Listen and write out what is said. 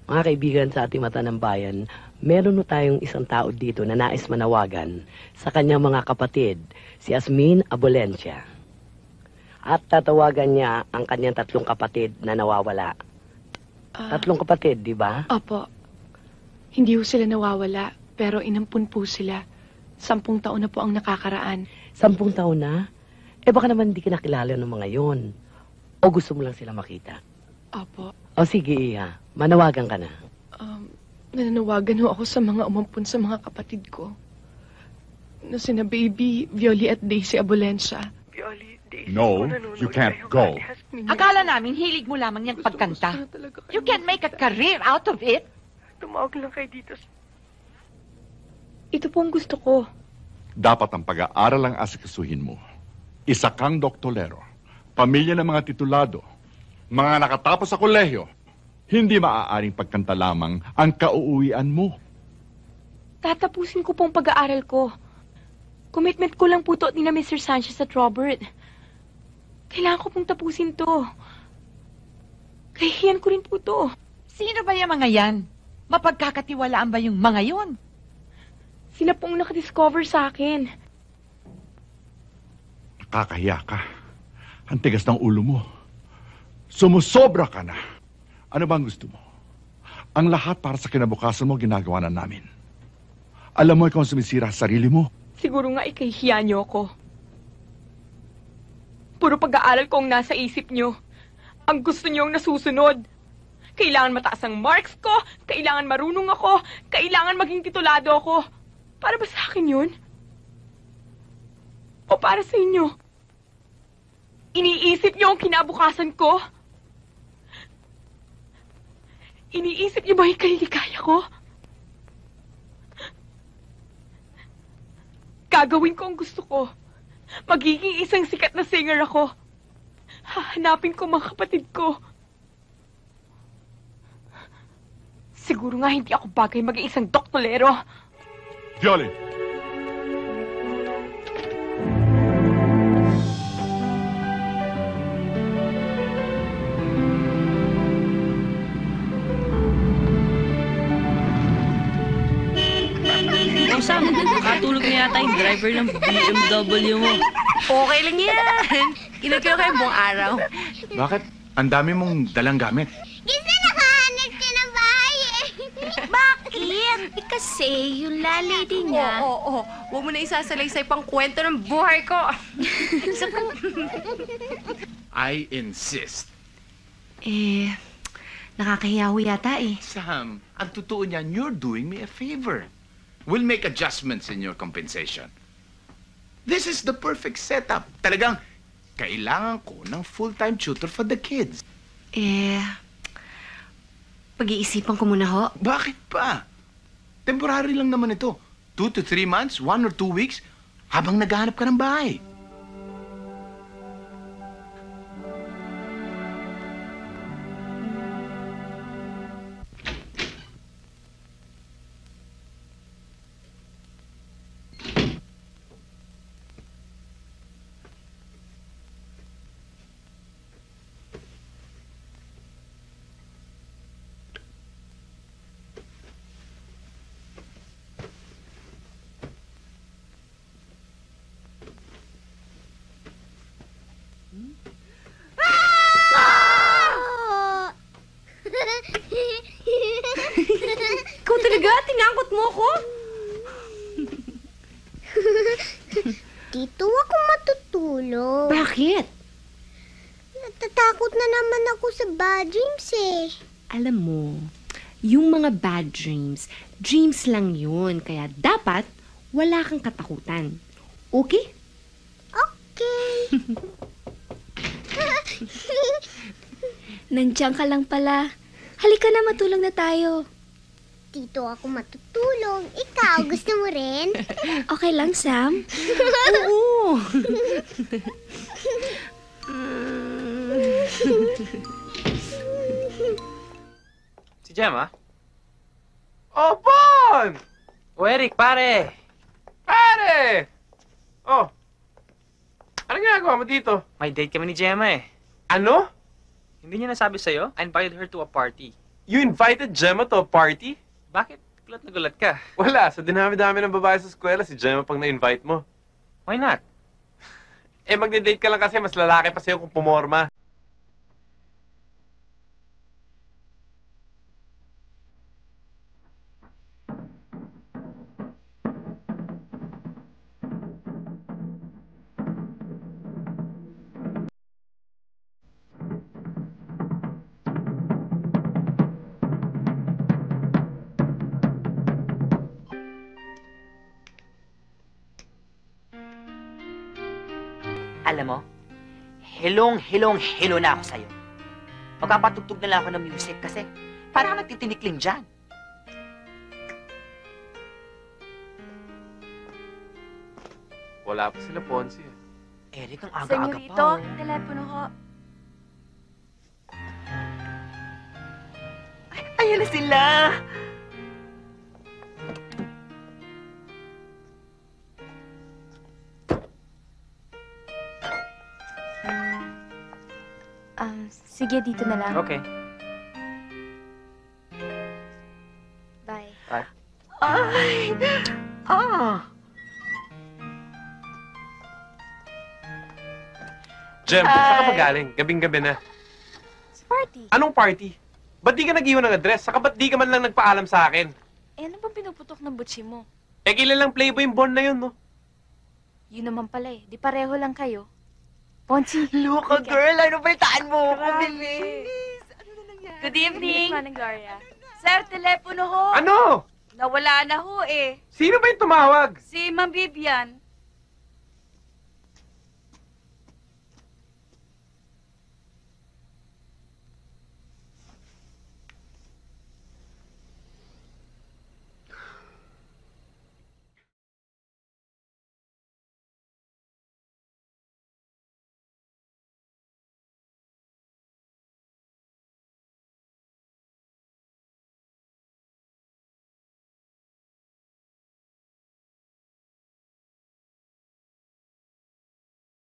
Mga kaibigan sa ating mata ng bayan, meron na tayong isang tao dito na nais manawagan sa kanyang mga kapatid, si Asmin Abolencia. At tatawagan niya ang kanyang 3 kapatid na nawawala. 3 kapatid, di ba? Opo. Hindi ho sila nawawala, pero inampun po sila. 10 taon na po ang nakakaraan. 10 taon na? Baka naman hindi kinakilala ng mga yon. O gusto mo lang sila makita? Opo. O sige, Iya. Manawagan ka na. Nananawagan ho ako sa mga umampun sa mga kapatid ko. Na sina Baby, Violi at Daisy Abolencia. Violi, Daisy, No, you can't go. Akala namin hilig mo lamang niyang pagkanta. You can make a career out of it. Tumawag lang kayo dito. Ito po ang gusto ko. Dapat ang pag-aaral ang asikasuhin mo. Isa kang doktolero, pamilya ng mga titulado, mga nakatapos sa kolehiyo. Hindi maaaring pagkanta lamang ang kauuwian mo. Tatapusin ko pong pag-aaral ko. Commitment ko lang po to ni na Mr. Sanchez at Robert. Kailangan ko pong tapusin to. Kahihiyan ko rin po to. Sino ba yung mga yan? Mapagkakatiwalaan ba yung mga yon? Sila pong nakadiscover sa akin. Nakakahiya ka. Ang tigas ng ulo mo. Sumusobra ka na. Ano bang gusto mo? Ang lahat para sa kinabukasan mo ginagawa na namin. Alam mo ikaw ang sumisira sa sarili mo. Siguro nga ikahihiya niyo ako. Puro pag-aaral ko ang nasa isip niyo. Ang gusto niyo ang nasusunod. Kailangan mataas ang marks ko, kailangan marunong ako, kailangan maging titulado ako. Para ba sa akin yun? O para sa inyo? Iniisip niyo ang kinabukasan ko? Iniisip niyo ba yung kaliligaya ko? Gagawin ko ang gusto ko. Magiging isang sikat na singer ako. Hahanapin ko mga kapatid ko. Siguro nga hindi ako bagay maging isang doktolero. Violi! Sam, katulog na yata yung driver ng BMW mo. Okay lang yan. Inagkira kayo buong araw. Bakit? Ang dami mong dalang gamit. Kasi nakahanap siya ng bahay eh. Bakit? Kasi yung lalady niya... Oo. Huwag mo na isasalaysay pang kwento ng buhay ko. I insist. Nakakahiya ho yata eh. Sam, ang totoo niyan, you're doing me a favor. We'll make adjustments in your compensation. This is the perfect setup. Talagang, kailangan ko ng full-time tutor for the kids. Pag-iisipan ko muna ho. Bakit pa? Temporary lang naman ito. 2 to 3 months, 1 or 2 weeks, habang naghahanap ka ng bahay. Ikaw talaga? Tinakot mo ako? Dito ako matutulog. Bakit? Natatakot na naman ako sa bad dreams eh. Alam mo, yung mga bad dreams, dreams lang yun. Kaya dapat wala kang katakutan. Okay? Okay. Nandiyan ka lang pala. Halika na, matulog na tayo. Dito ako matutulog. Ikaw, gusto mo rin? Okay lang, Sam? Oo. Si Gemma? Oh, Bon! O, Eric, pare! Pare! Oh, anong ginagawa mo dito? May date kami ni Gemma eh. Ano? Hindi niya nasabi sa'yo? I invited her to a party. You invited Gemma to a party? Bakit? Gulat na gulat ka. Wala, sa dinami-dami ng babae sa eskwela, si Gemma pang na-invite mo. Why not? Eh, magde-date ka lang kasi mas lalaki pa sa'yo kung pumorma. Alam mo, hello na ako sa'yo. Magpapatugtog na lang ako ng music kasi parang nagtitinikling dyan. Wala pa sila, Ponzi. Eric, ang aga-aga pa. Senyorito, telepono ko. Ayan na sila! Sige, dito na lang. Okay. Bye. Ay! Gem, saan ka magaling? Gabing-gabi na. Sa party. Anong party? Ba't di ka nag-iwan ng address? Saka ba't di ka man lang nagpaalam sa akin? Eh, ano bang pinuputok ng butsi mo? Eh, kilalang Playboy Born na yun, no? Yun naman pala eh. Di pareho lang kayo. Ponzi. Loka, girl! Ano ba itaan mo? Bilis! Good evening. Good Gloria. Sir, telepono ho. Ano? Nawala na ho eh. Sino ba yung tumawag? Si Ma'am Vivian.